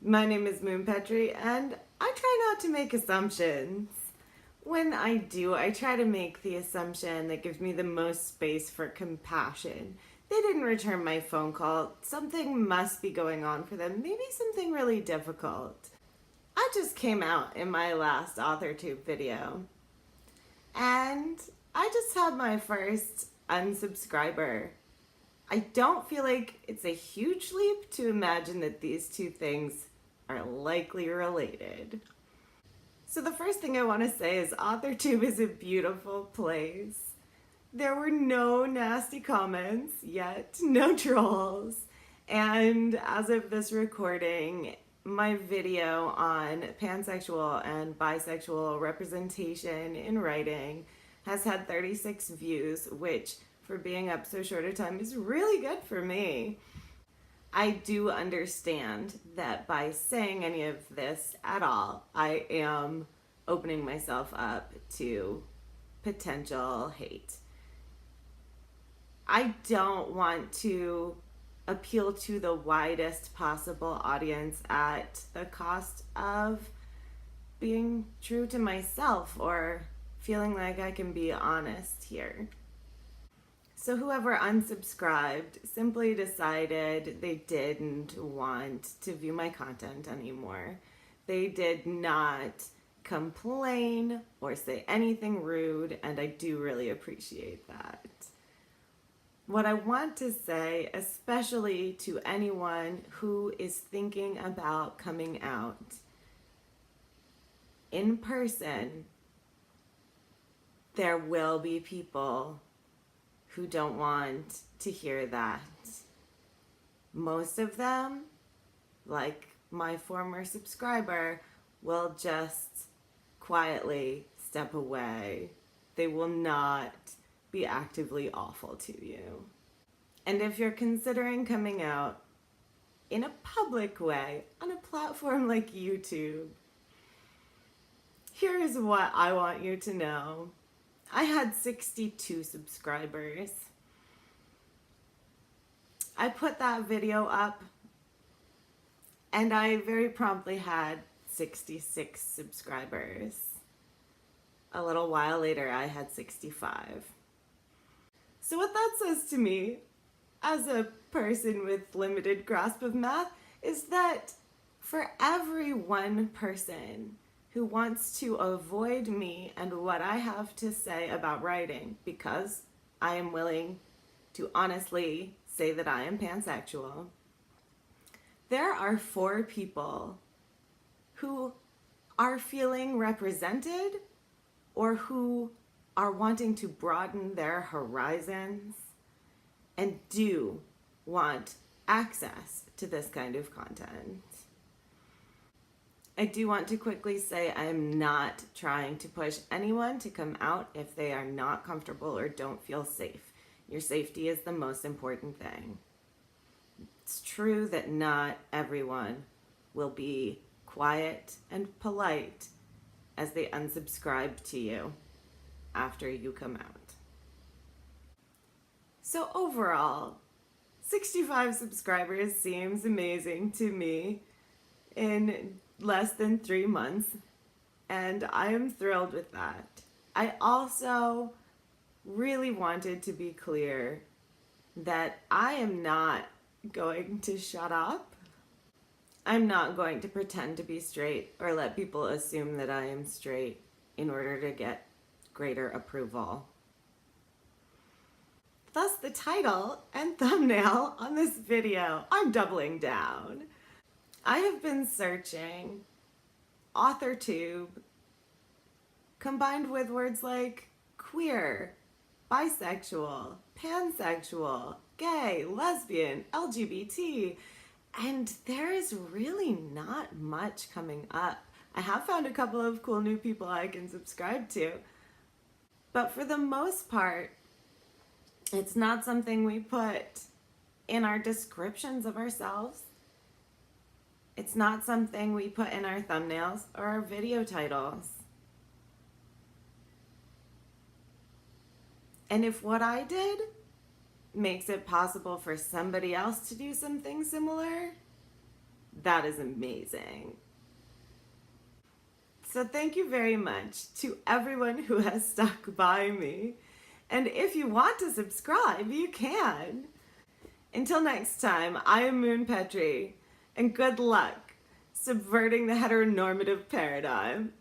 My name is Moon Petrie, and I try not to make assumptions. When I do, I try to make the assumption that gives me the most space for compassion. They didn't return my phone call. Something must be going on for them. Maybe something really difficult. I just came out in my last AuthorTube video, and I just had my first unsubscriber. I don't feel like it's a huge leap to imagine that these two things are likely related. So the first thing I want to say is AuthorTube is a beautiful place. There were no nasty comments yet, no trolls. And as of this recording, my video on pansexual and bisexual representation in writing has had 36 views, which for being up so short a time is really good for me. I do understand that by saying any of this at all, I am opening myself up to potential hate. I don't want to appeal to the widest possible audience at the cost of being true to myself or feeling like I can be honest here. So whoever unsubscribed simply decided they didn't want to view my content anymore. They did not complain or say anything rude, and I do really appreciate that. What I want to say, especially to anyone who is thinking about coming out in person, there will be people who don't want to hear that. Most of them, like my former subscriber, will just quietly step away. They will not be actively awful to you. And if you're considering coming out in a public way on a platform like YouTube, here is what I want you to know. I had 62 subscribers. I put that video up and I very promptly had 66 subscribers. A little while later, I had 65. So what that says to me, as a person with limited grasp of math, is that for every one person who wants to avoid me and what I have to say about writing, because I am willing to honestly say that I am pansexual, there are 4 people who are feeling represented or who are wanting to broaden their horizons and do want access to this kind of content. I do want to quickly say I am not trying to push anyone to come out if they are not comfortable or don't feel safe. Your safety is the most important thing. It's true that not everyone will be quiet and polite as they unsubscribe to you after you come out. So overall, 65 subscribers seems amazing to me in less than 3 months, and I am thrilled with that. I also really wanted to be clear that I am not going to shut up. I'm not going to pretend to be straight or let people assume that I am straight in order to get greater approval. Thus the title and thumbnail on this video. I'm doubling down. I have been searching AuthorTube combined with words like queer, bisexual, pansexual, gay, lesbian, LGBT, and there is really not much coming up. I have found a couple of cool new people I can subscribe to, but for the most part, it's not something we put in our descriptions of ourselves. It's not something we put in our thumbnails or our video titles. And if what I did makes it possible for somebody else to do something similar, That is amazing. So thank you very much to everyone who has stuck by me. And if you want to subscribe, you can. Until next time, I am Moon Petrie, and good luck subverting the heteronormative paradigm.